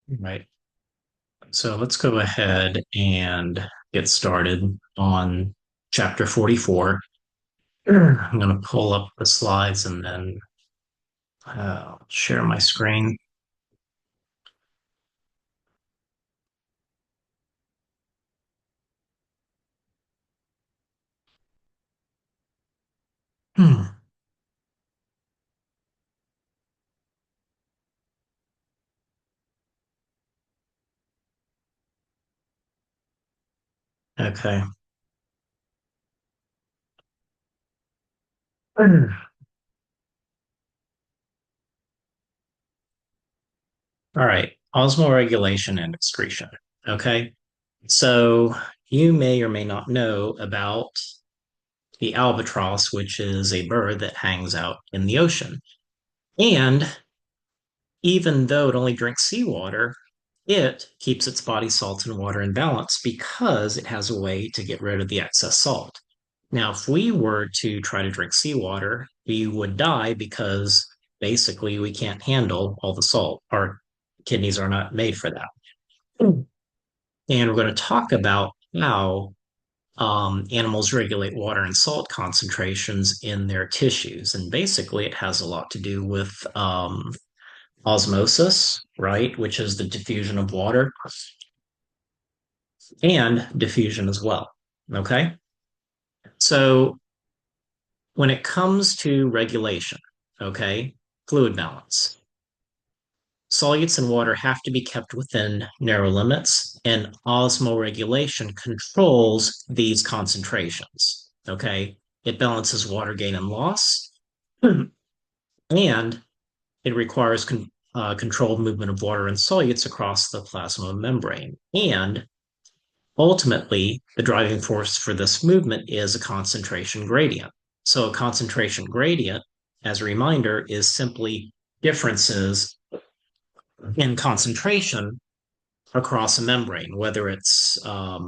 Right. So let's go ahead and get started on chapter 44. Sure. I'm going to pull up the slides and then share my screen. Hmm. Okay. All right. Osmoregulation and excretion. Okay. So you may or may not know about the albatross, which is a bird that hangs out in the ocean. And even though it only drinks seawater, it keeps its body salt and water in balance because it has a way to get rid of the excess salt. Now, if we were to try to drink seawater, we would die because basically we can't handle all the salt. Our kidneys are not made for that. And we're going to talk about how animals regulate water and salt concentrations in their tissues. And basically, it has a lot to do with osmosis, right, which is the diffusion of water, and diffusion as well. Okay. So when it comes to regulation, okay, fluid balance, solutes and water have to be kept within narrow limits, and osmoregulation controls these concentrations. Okay. It balances water gain and loss, and it requires controlled movement of water and solutes across the plasma membrane. And ultimately, the driving force for this movement is a concentration gradient. So, a concentration gradient, as a reminder, is simply differences in concentration across a membrane, whether it's a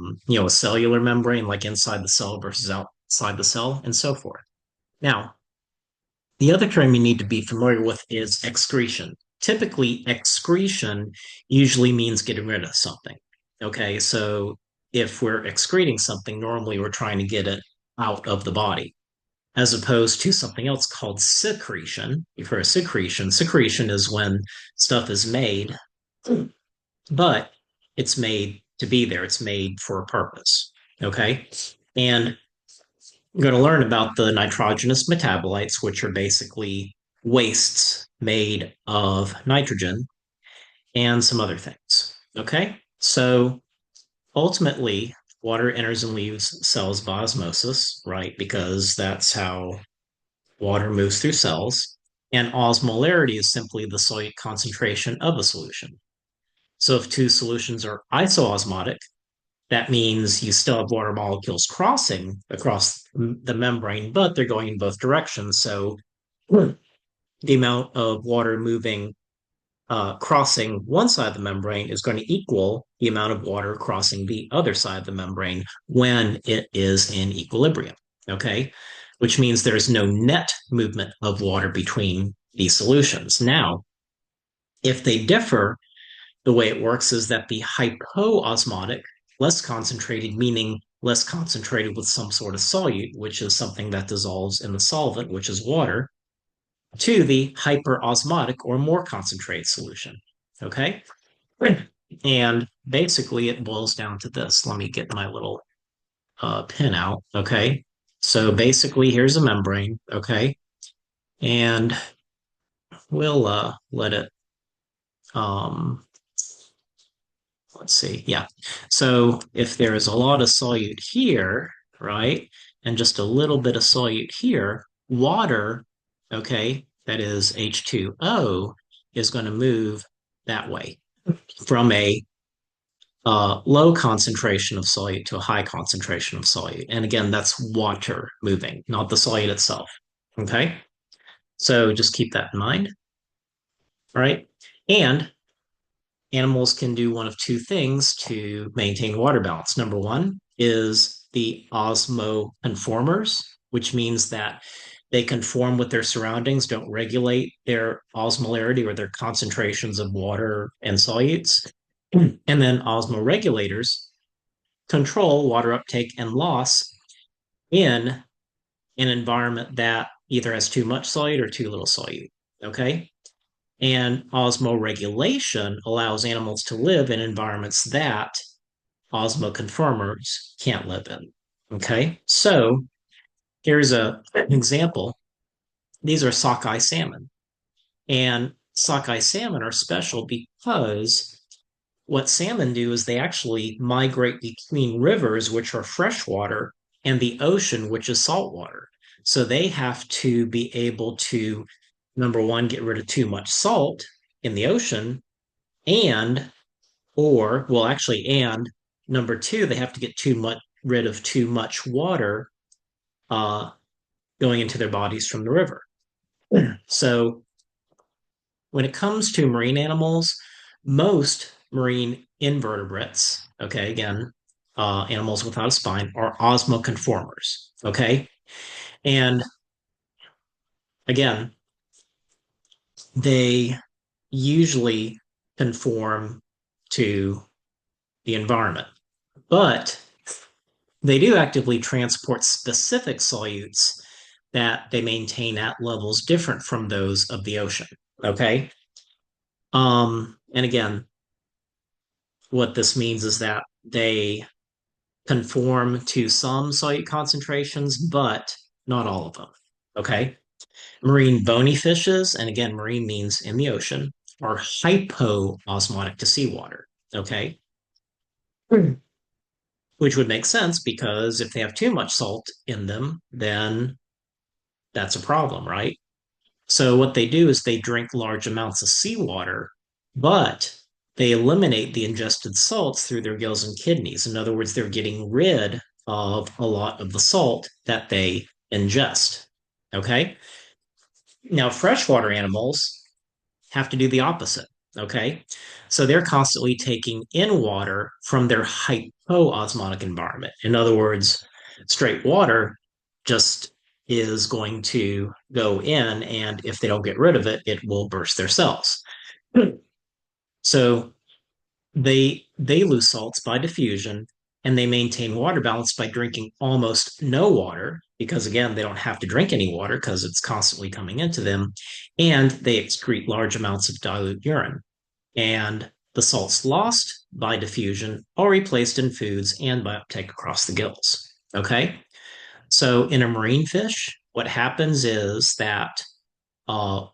cellular membrane like inside the cell versus outside the cell, and so forth. Now, the other term you need to be familiar with is excretion. Typically, excretion usually means getting rid of something. Okay, so if we're excreting something, normally we're trying to get it out of the body, as opposed to something else called secretion. You've heard of secretion. Secretion is when stuff is made, but it's made to be there, it's made for a purpose. Okay, and we're going to learn about the nitrogenous metabolites, which are basically wastes made of nitrogen and some other things. Okay, so ultimately, water enters and leaves cells by osmosis, right? Because that's how water moves through cells. And osmolarity is simply the solute concentration of a solution. So if two solutions are isoosmotic, that means you still have water molecules crossing across the membrane, but they're going in both directions. So the amount of water moving crossing one side of the membrane is going to equal the amount of water crossing the other side of the membrane when it is in equilibrium. Okay, which means there's no net movement of water between these solutions. Now, if they differ, the way it works is that the hypoosmotic, less concentrated, meaning less concentrated with some sort of solute, which is something that dissolves in the solvent, which is water, to the hyperosmotic or more concentrated solution. Okay. And basically, it boils down to this. Let me get my little pin out. Okay. So basically, here's a membrane. Okay. And we'll let it um, let's see. Yeah. So if there is a lot of solute here, right, and just a little bit of solute here, water, okay, that is H2O, is going to move that way from a low concentration of solute to a high concentration of solute. And again, that's water moving, not the solute itself. Okay. So just keep that in mind. All right. And animals can do one of two things to maintain water balance. Number one is the osmoconformers, which means that They conform with their surroundings, don't regulate their osmolarity or their concentrations of water and solutes. And then osmoregulators control water uptake and loss in an environment that either has too much solute or too little solute. Okay. And osmoregulation allows animals to live in environments that osmoconformers can't live in. Okay. So here's an example. These are sockeye salmon. And sockeye salmon are special because what salmon do is they actually migrate between rivers, which are freshwater, and the ocean, which is saltwater. So they have to be able to, number one, get rid of too much salt in the ocean, and, or, well, actually, and number two, they have to get rid of too much water uh, going into their bodies from the river. So when it comes to marine animals, most marine invertebrates, okay, again, animals without a spine, are osmoconformers, okay? And again, they usually conform to the environment, but they do actively transport specific solutes that they maintain at levels different from those of the ocean, okay? And again, what this means is that they conform to some solute concentrations, but not all of them. Okay. Marine bony fishes, and again, marine means in the ocean, are hypoosmotic to seawater. Okay. Which would make sense because if they have too much salt in them, then that's a problem, right? So what they do is they drink large amounts of seawater, but they eliminate the ingested salts through their gills and kidneys. In other words, they're getting rid of a lot of the salt that they ingest. Okay. Now, freshwater animals have to do the opposite. Okay. So they're constantly taking in water from their hypoosmotic environment. In other words, straight water just is going to go in, and if they don't get rid of it, it will burst their cells. So they lose salts by diffusion, and they maintain water balance by drinking almost no water because again they don't have to drink any water because it's constantly coming into them, and they excrete large amounts of dilute urine, and the salts lost by diffusion are replaced in foods and by uptake across the gills. Okay, so in a marine fish what happens is that uh,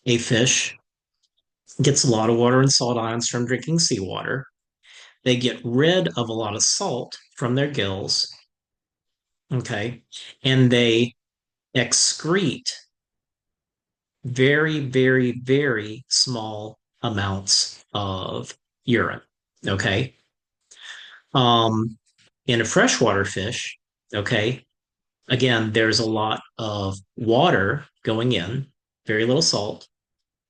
a fish gets a lot of water and salt ions from drinking seawater. They get rid of a lot of salt from their gills, okay, and they excrete very, very, very small amounts of urine, okay. Um, in a freshwater fish, okay, again, there's a lot of water going in, very little salt.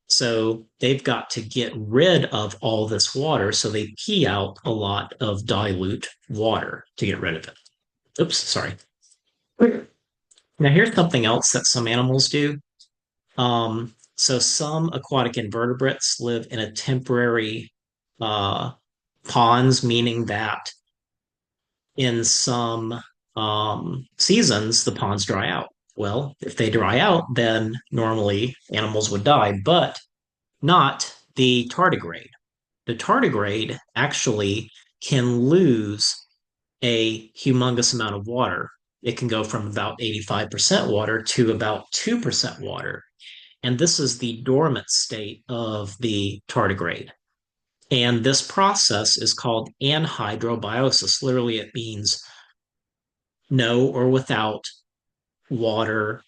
So they've got to get rid of all this water. So they pee out a lot of dilute water to get rid of it. Oops, sorry. Now, here's something else that some animals do. So some aquatic invertebrates live in a temporary uh, ponds, meaning that in some seasons the ponds dry out. Well, if they dry out, then normally animals would die, but not the tardigrade. The tardigrade actually can lose a humongous amount of water. It can go from about 85% water to about 2% water. And this is the dormant state of the tardigrade. And this process is called anhydrobiosis. Literally, it means no or without water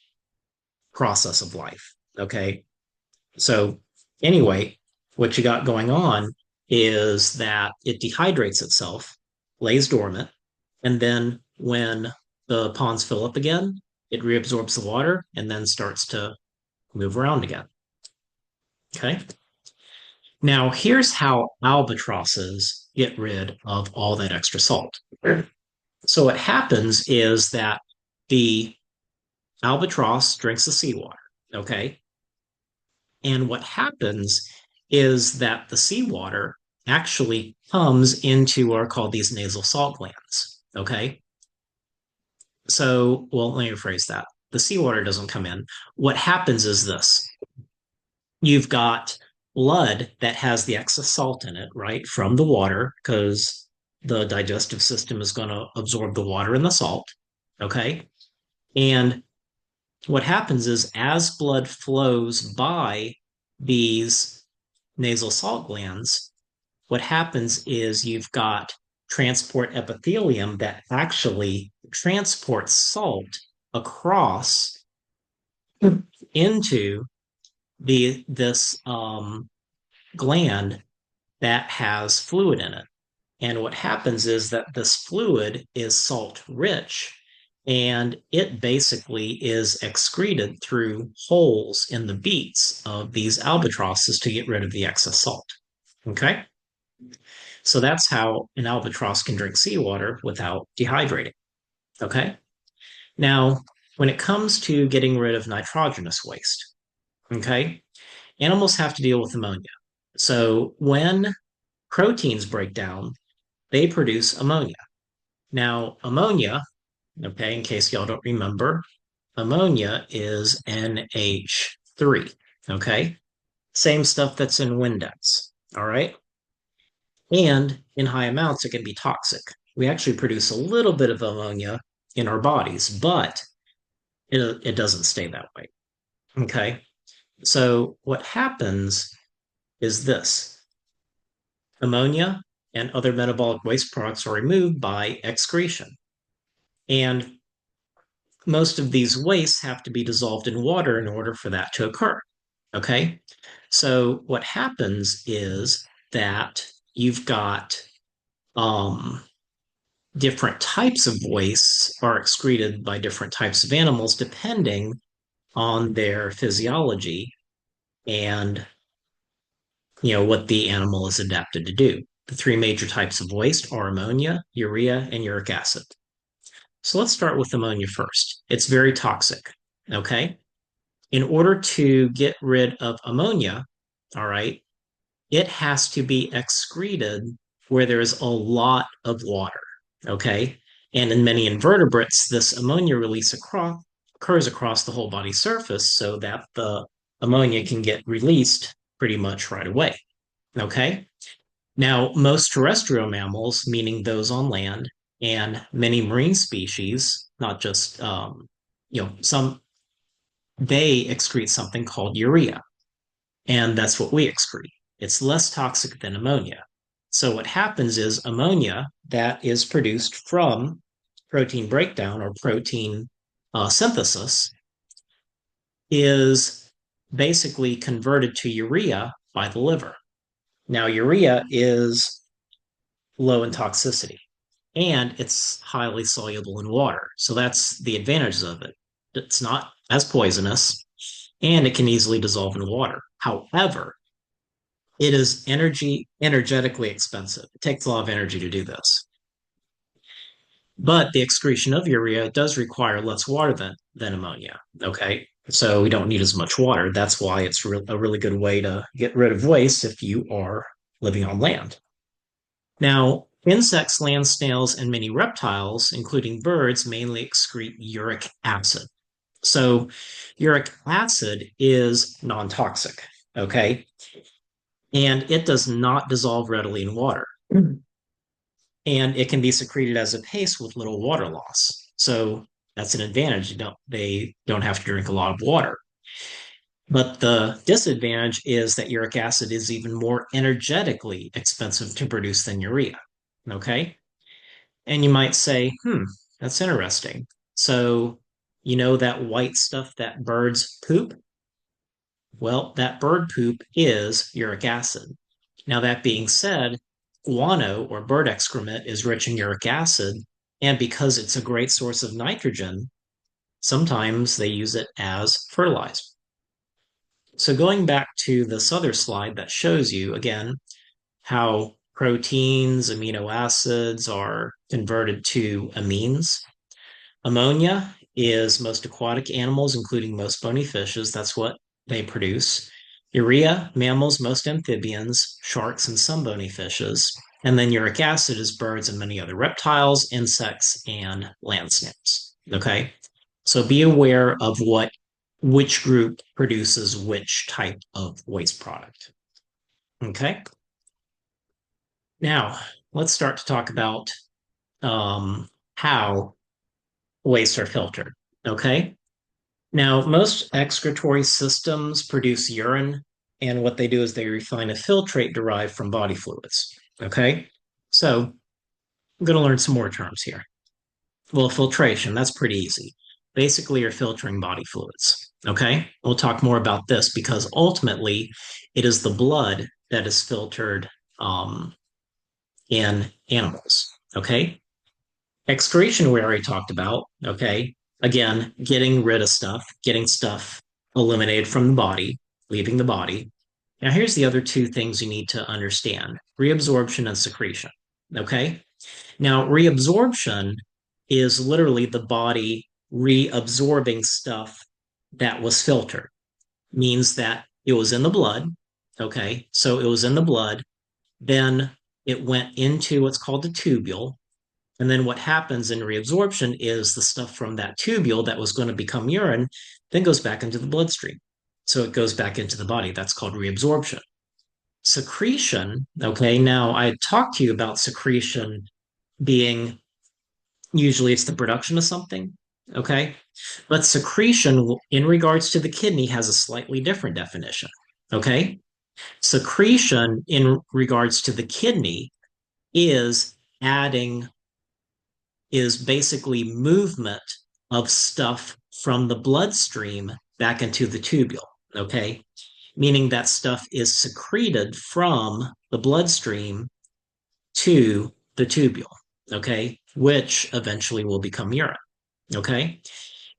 process of life. Okay. So, anyway, what you got going on is that it dehydrates itself, lays dormant, and then when the ponds fill up again, it reabsorbs the water and then starts to move around again. Okay. Now, here's how albatrosses get rid of all that extra salt. So, what happens is that the albatross drinks the seawater, okay? And what happens is that the seawater actually comes into what are called these nasal salt glands, okay? So, well, let me rephrase that. The seawater doesn't come in. What happens is this. You've got blood that has the excess salt in it, right, from the water, because the digestive system is going to absorb the water and the salt, okay? And what happens is as blood flows by these nasal salt glands, what happens is you've got transport epithelium that actually transports salt across into this gland that has fluid in it. And what happens is that this fluid is salt rich and it basically is excreted through holes in the beaks of these albatrosses to get rid of the excess salt. Okay? So that's how an albatross can drink seawater without dehydrating. Okay? Now, when it comes to getting rid of nitrogenous waste, okay, animals have to deal with ammonia. So when proteins break down, they produce ammonia. Now, ammonia, okay, in case y'all don't remember, ammonia is NH3, okay? Same stuff that's in Windex, all right? And in high amounts, it can be toxic. We actually produce a little bit of ammonia in our bodies, but it doesn't stay that way, okay? So what happens is this ammonia and other metabolic waste products are removed by excretion. And most of these wastes have to be dissolved in water in order for that to occur. Okay. So what happens is that you've got um, different types of wastes are excreted by different types of animals depending on their physiology and what the animal is adapted to do. The three major types of waste are ammonia, urea, and uric acid. So let's start with ammonia first. It's very toxic. Okay. In order to get rid of ammonia, all right, it has to be excreted where there is a lot of water. Okay. And in many invertebrates, this ammonia release occurs across the whole body surface so that the ammonia can get released pretty much right away. Okay. Now, most terrestrial mammals, meaning those on land, and many marine species, not just some, they excrete something called urea, and that's what we excrete. It's less toxic than ammonia. So what happens is ammonia that is produced from protein breakdown or protein synthesis is basically converted to urea by the liver. Now, urea is low in toxicity and it's highly soluble in water. So that's the advantages of it. It's not as poisonous and it can easily dissolve in water. However, it is energetically expensive. It takes a lot of energy to do this. But the excretion of urea does require less water than ammonia. Okay. So we don't need as much water. That's why it's a really good way to get rid of waste if you are living on land. Now, insects, land snails, and many reptiles, including birds, mainly excrete uric acid. So, uric acid is non toxic, okay? And it does not dissolve readily in water. And it can be secreted as a paste with little water loss. So, that's an advantage. They don't have to drink a lot of water. But the disadvantage is that uric acid is even more energetically expensive to produce than urea. Okay. And you might say, that's interesting. So, you know that white stuff that birds poop? Well, that bird poop is uric acid. Now, that being said, guano or bird excrement is rich in uric acid. And because it's a great source of nitrogen, sometimes they use it as fertilizer. So, going back to this other slide that shows you again how proteins, amino acids are converted to amines. Ammonia is most aquatic animals, including most bony fishes. That's what they produce. Urea, mammals, most amphibians, sharks, and some bony fishes. And then uric acid is birds and many other reptiles, insects, and land snails. Okay. So be aware of which group produces which type of waste product. Okay. Now, let's start to talk about how wastes are filtered. Okay. Now, most excretory systems produce urine, and what they do is they refine a filtrate derived from body fluids. Okay. So I'm going to learn some more terms here. Well, filtration, that's pretty easy. Basically, you're filtering body fluids. Okay. We'll talk more about this because ultimately it is the blood that is filtered in animals. Okay. Excretion, we already talked about. Okay. Again, getting rid of stuff, getting stuff eliminated from the body, leaving the body. Now, here's the other two things you need to understand: reabsorption and secretion. Okay. Now, reabsorption is literally the body reabsorbing stuff that was filtered, means that it was in the blood. Okay. So it was in the blood. Then it went into what's called the tubule. And then what happens in reabsorption is the stuff from that tubule that was going to become urine then goes back into the bloodstream. So it goes back into the body. That's called reabsorption. Secretion, okay, now I talked to you about secretion being usually it's the production of something, okay? But secretion in regards to the kidney has a slightly different definition, okay? Secretion in regards to the kidney is adding is basically movement of stuff from the bloodstream back into the tubule, okay? Meaning that stuff is secreted from the bloodstream to the tubule, okay? Which eventually will become urine, okay?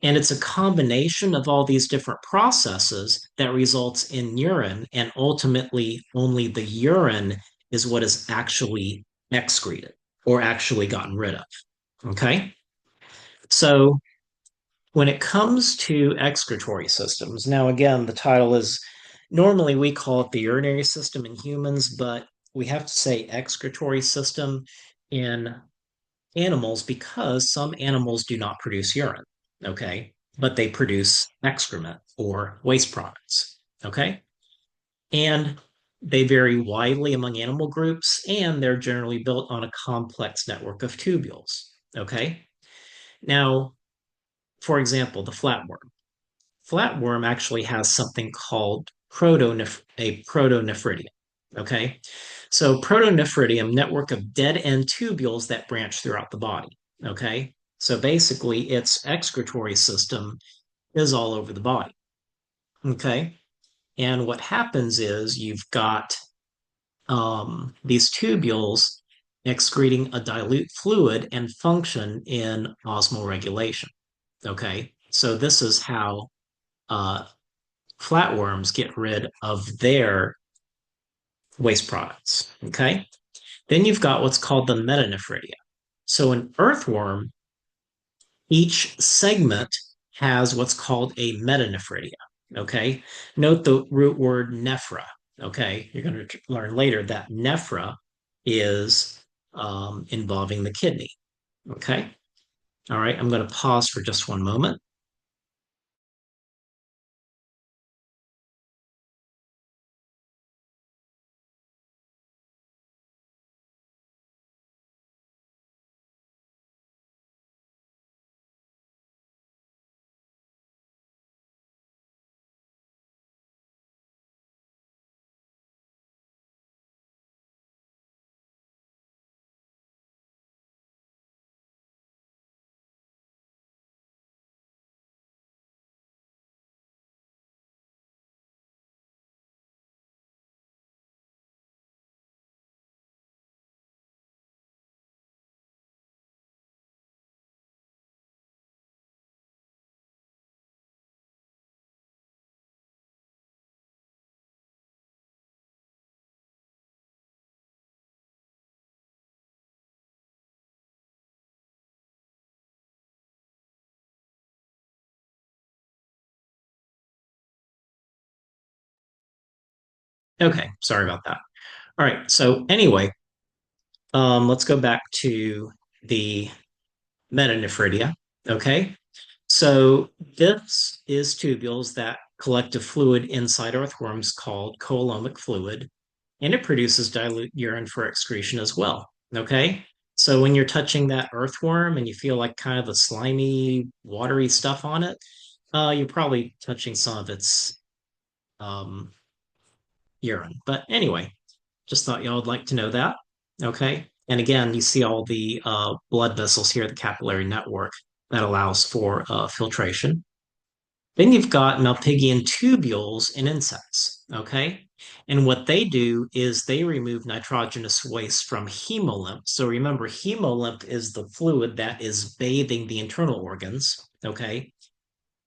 And it's a combination of all these different processes that results in urine, and ultimately only the urine is what is actually excreted or actually gotten rid of. Okay. So when it comes to excretory systems, now again, the title is normally we call it the urinary system in humans, but we have to say excretory system in animals because some animals do not produce urine. Okay. But they produce excrement or waste products. Okay. And they vary widely among animal groups, and they're generally built on a complex network of tubules. Okay. Now, for example, the flatworm. Flatworm actually has something called a protonephridium. Okay, so protonephridium network of dead end tubules that branch throughout the body. Okay, so basically, its excretory system is all over the body. Okay, and what happens is you've got these tubules excreting a dilute fluid and function in osmoregulation. Okay, so this is how uh, flatworms get rid of their waste products. Okay, then you've got what's called the metanephridia. So an earthworm, each segment has what's called a metanephridia. Okay, note the root word nephra. Okay, you're going to learn later that nephra is involving the kidney. Okay, all right, I'm going to pause for just one moment. Okay, sorry about that. All right, so anyway, let's go back to the metanephridia. Okay, so this is tubules that collect a fluid inside earthworms called coelomic fluid, and it produces dilute urine for excretion as well. Okay, so when you're touching that earthworm and you feel like kind of the slimy, watery stuff on it, you're probably touching some of its um, urine. But anyway, just thought y'all would like to know that. Okay. And again, you see all the blood vessels here, the capillary network that allows for filtration. Then you've got Malpighian tubules in insects. Okay. And what they do is they remove nitrogenous waste from hemolymph. So remember, hemolymph is the fluid that is bathing the internal organs. Okay.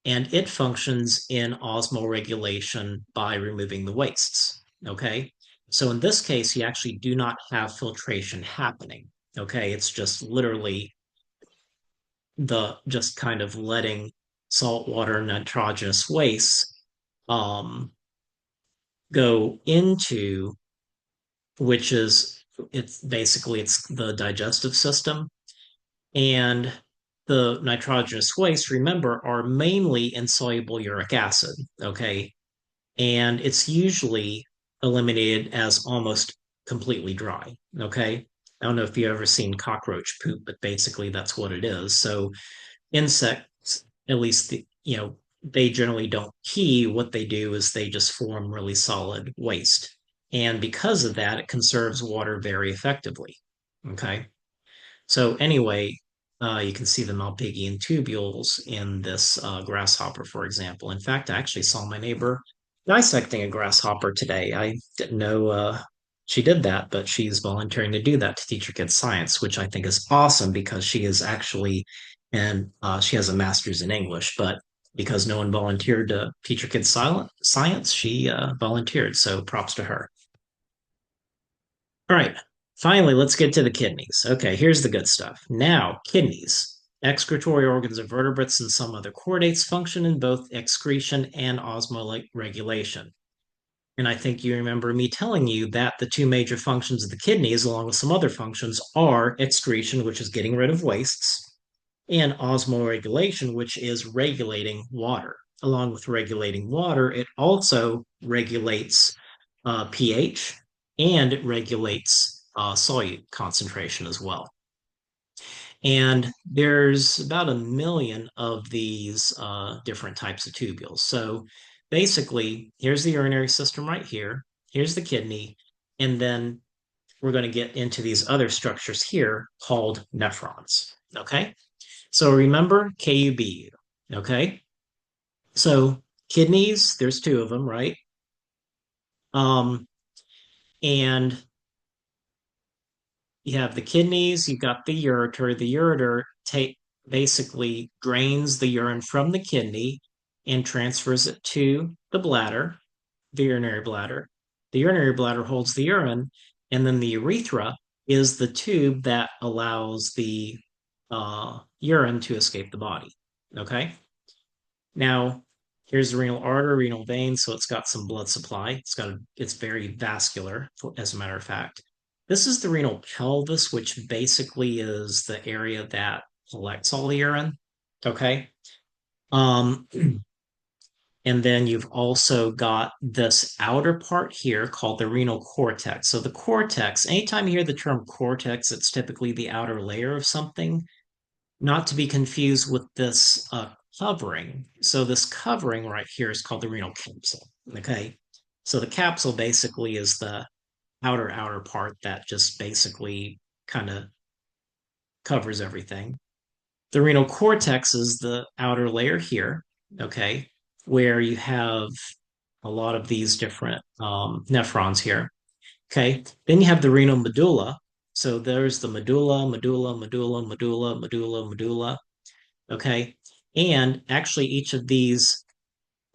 And it functions in osmoregulation by removing the wastes. Okay. So in this case, you actually do not have filtration happening. Okay. It's just literally the just kind of letting saltwater nitrogenous waste um, go into, which is it's the digestive system. And the nitrogenous wastes, remember, are mainly insoluble uric acid. Okay. And it's usually eliminated as almost completely dry. Okay. I don't know if you've ever seen cockroach poop, but basically that's what it is. So insects, at least they generally don't pee. What they do is they just form really solid waste. And because of that, it conserves water very effectively. Okay. So anyway, you can see the Malpighian tubules in this grasshopper, for example. In fact, I actually saw my neighbor dissecting a grasshopper today. I didn't know she did that, but she's volunteering to do that to teach her kids science, which I think is awesome because she is actually, and she has a master's in English, but because no one volunteered to teach her kids science, she volunteered. So props to her. All right. Finally, let's get to the kidneys. Okay, here's the good stuff. Now, kidneys. Excretory organs of vertebrates and some other chordates function in both excretion and osmoregulation. And I think you remember me telling you that the two major functions of the kidneys, along with some other functions, are excretion, which is getting rid of wastes, and osmoregulation, which is regulating water. Along with regulating water, it also regulates pH and it regulates solute concentration as well. And there's about 1 million of these different types of tubules. So basically, here's the urinary system right here. Here's the kidney. And then we're going to get into these other structures here called nephrons. Okay. So remember KUBU. Okay. So kidneys, there's two of them, right? Um, and you have the kidneys, you've got the ureter. The ureter take basically drains the urine from the kidney and transfers it to the bladder, the urinary bladder. The urinary bladder holds the urine, and then the urethra is the tube that allows the urine to escape the body. Okay. Now, here's the renal artery, renal vein, so it's got some blood supply. It's very vascular, as a matter of fact. This is the renal pelvis, which basically is the area that collects all the urine. Okay. Um, and then you've also got this outer part here called the renal cortex. So the cortex, anytime you hear the term cortex, it's typically the outer layer of something, not to be confused with this covering. So this covering right here is called the renal capsule. Okay. So the capsule basically is the outer part that just basically kind of covers everything. The renal cortex is the outer layer here, okay, where you have a lot of these different nephrons here. Okay. Then you have the renal medulla. So there's the medulla. Okay. And actually, each of these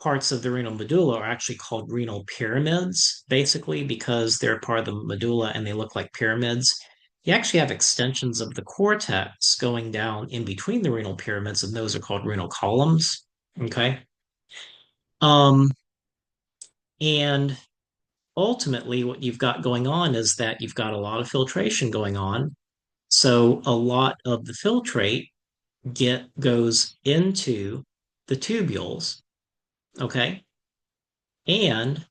parts of the renal medulla are actually called renal pyramids, basically, because they're part of the medulla and they look like pyramids. You actually have extensions of the cortex going down in between the renal pyramids, and those are called renal columns. Okay. Um, and ultimately, what you've got going on is that you've got a lot of filtration going on. So a lot of the filtrate goes into the tubules, okay? And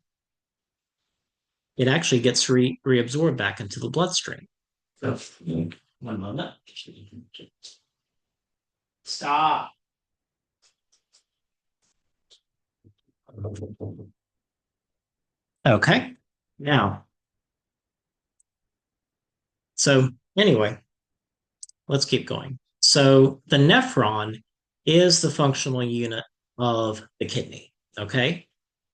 it actually gets reabsorbed back into the bloodstream. So, one moment. Stop. Okay. Now, so anyway, let's keep going. So the nephron is the functional unit of the kidney. Okay.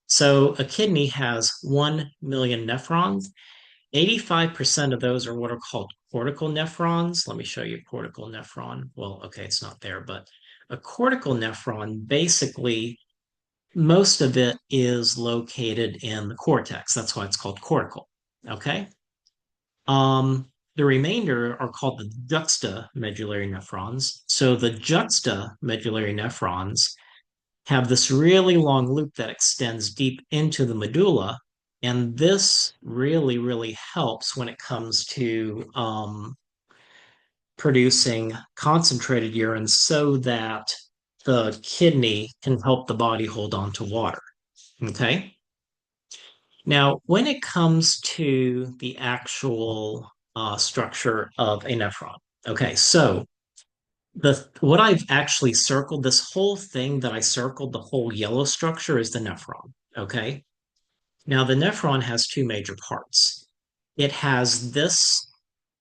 So a kidney has 1 million nephrons. 85% of those are what are called cortical nephrons. Let me show you a cortical nephron. Well, okay, it's not there, but a cortical nephron, basically, most of it is located in the cortex. That's why it's called cortical. Okay. The remainder are called the juxtamedullary nephrons. So the juxtamedullary nephrons have this really long loop that extends deep into the medulla. And this really, really helps when it comes to producing concentrated urine so that the kidney can help the body hold on to water. Okay. Now, when it comes to the actual structure of a nephron, okay, so the what I've actually circled, this whole thing that I circled, the whole yellow structure is the nephron. Okay. Now the nephron has two major parts. It has this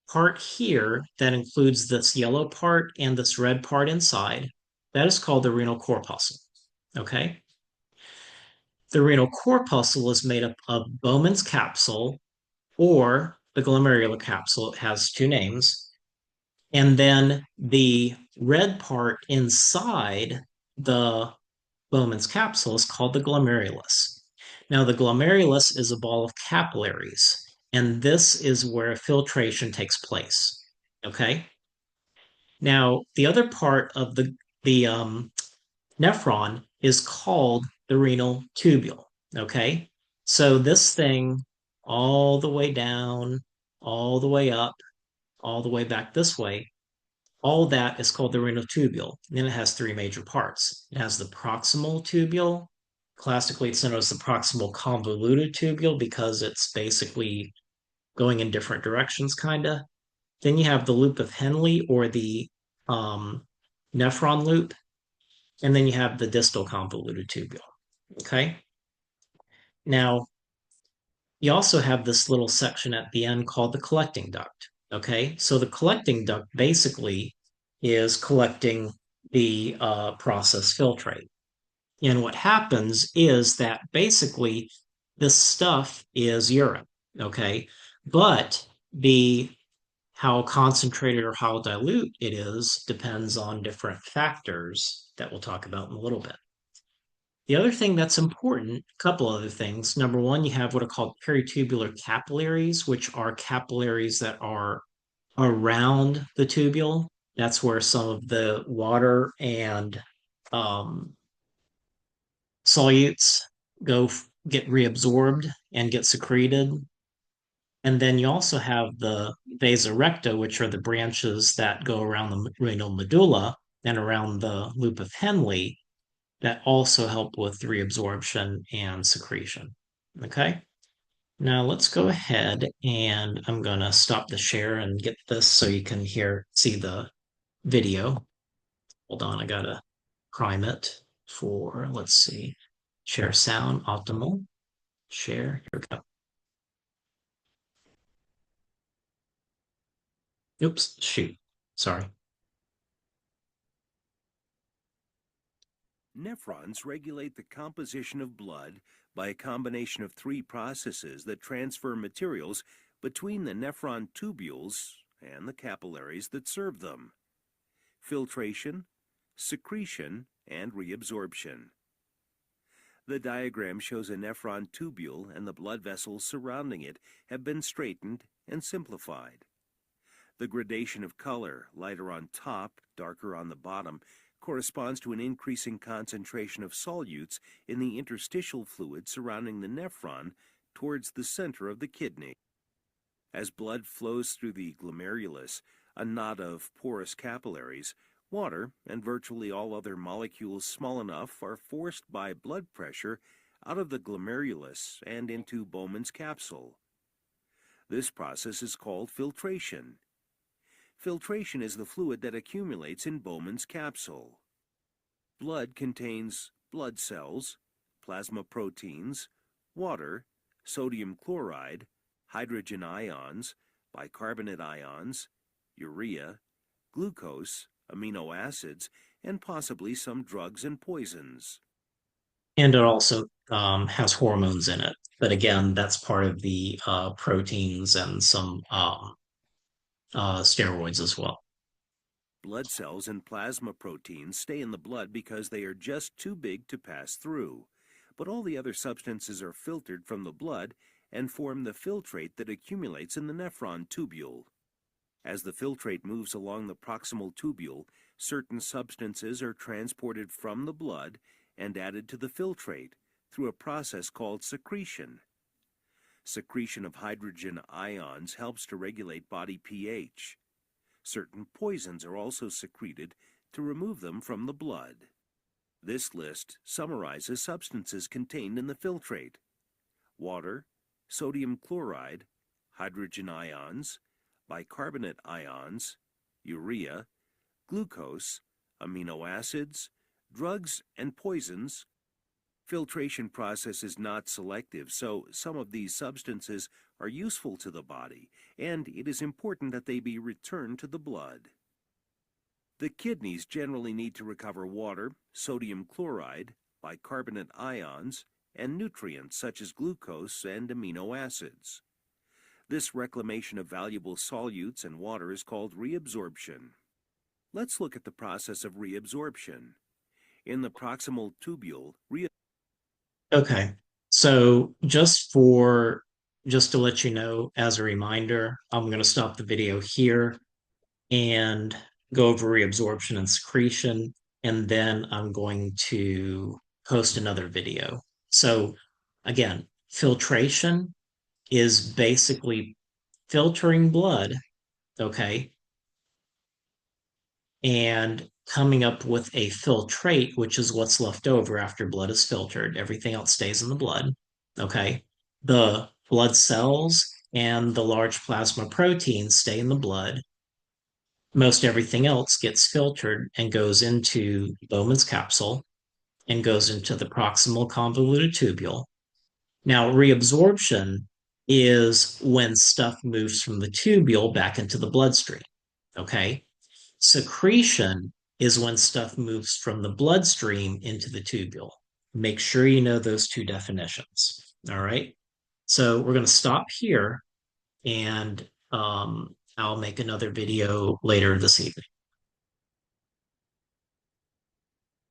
part here that includes this yellow part and this red part inside. That is called the renal corpuscle. Okay. The renal corpuscle is made up of Bowman's capsule or the glomerular capsule. It has two names. And then the red part inside the Bowman's capsule is called the glomerulus. Now, the glomerulus is a ball of capillaries, and this is where filtration takes place. Okay. Now, the other part of the nephron is called the renal tubule. Okay. So this thing, all the way down, all the way up, all the way back this way, all that is called the renal tubule. And then it has three major parts. It has the proximal tubule. Classically, it's known as the proximal convoluted tubule because it's basically going in different directions, kind of. Then you have the loop of Henle or the um, nephron loop. And then you have the distal convoluted tubule. Okay. Now, you also have this little section at the end called the collecting duct. Okay. So the collecting duct basically is collecting the process filtrate. And what happens is that basically this stuff is urine. Okay. But the how concentrated or how dilute it is depends on different factors that we'll talk about in a little bit. The other thing that's important, a couple other things. Number one, you have what are called peritubular capillaries, which are capillaries that are around the tubule. That's where some of the water and um, solutes get reabsorbed and get secreted. And then you also have the vasa recta, which are the branches that go around the renal medulla and around the loop of Henle that also help with reabsorption and secretion. Okay. Now let's go ahead and I'm going to stop the share and get this so you can see the video. Hold on, I got to prime it for, let's see, share sound, optimal, share. Here we go. Oops, shoot. Sorry. Nephrons regulate the composition of blood by a combination of three processes that transfer materials between the nephron tubules and the capillaries that serve them: filtration, secretion, and reabsorption. The diagram shows a nephron tubule and the blood vessels surrounding it have been straightened and simplified. The gradation of color, lighter on top, darker on the bottom, corresponds to an increasing concentration of solutes in the interstitial fluid surrounding the nephron towards the center of the kidney. As blood flows through the glomerulus, a knot of porous capillaries, water and virtually all other molecules small enough are forced by blood pressure out of the glomerulus and into Bowman's capsule. This process is called filtration. Filtration is the fluid that accumulates in Bowman's capsule. Blood contains blood cells, plasma proteins, water, sodium chloride, hydrogen ions, bicarbonate ions, urea, glucose, amino acids, and possibly some drugs and poisons. And it also has hormones in it. But again, that's part of the proteins and some steroids as well. Blood cells and plasma proteins stay in the blood because they are just too big to pass through. But all the other substances are filtered from the blood and form the filtrate that accumulates in the nephron tubule. As the filtrate moves along the proximal tubule, certain substances are transported from the blood and added to the filtrate through a process called secretion. Secretion of hydrogen ions helps to regulate body pH. Certain poisons are also secreted to remove them from the blood. This list summarizes substances contained in the filtrate: water, sodium chloride, hydrogen ions, bicarbonate ions, urea, glucose, amino acids, drugs and poisons. Filtration process is not selective, so some of these substances are useful to the body, and it is important that they be returned to the blood. The kidneys generally need to recover water, sodium chloride, bicarbonate ions, and nutrients such as glucose and amino acids. This reclamation of valuable solutes and water is called reabsorption. Let's look at the process of reabsorption. In the proximal tubule, Okay. So just to let you know, as a reminder, I'm going to stop the video here and go over reabsorption and secretion, and then I'm going to post another video. So again, filtration is basically filtering blood, okay, and coming up with a filtrate, which is what's left over after blood is filtered. Everything else stays in the blood, okay? The blood cells and the large plasma proteins stay in the blood. Most everything else gets filtered and goes into Bowman's capsule and goes into the proximal convoluted tubule. Now, reabsorption is when stuff moves from the tubule back into the bloodstream. Okay. Secretion is when stuff moves from the bloodstream into the tubule. Make sure you know those two definitions. All right. So we're going to stop here and I'll make another video later this evening.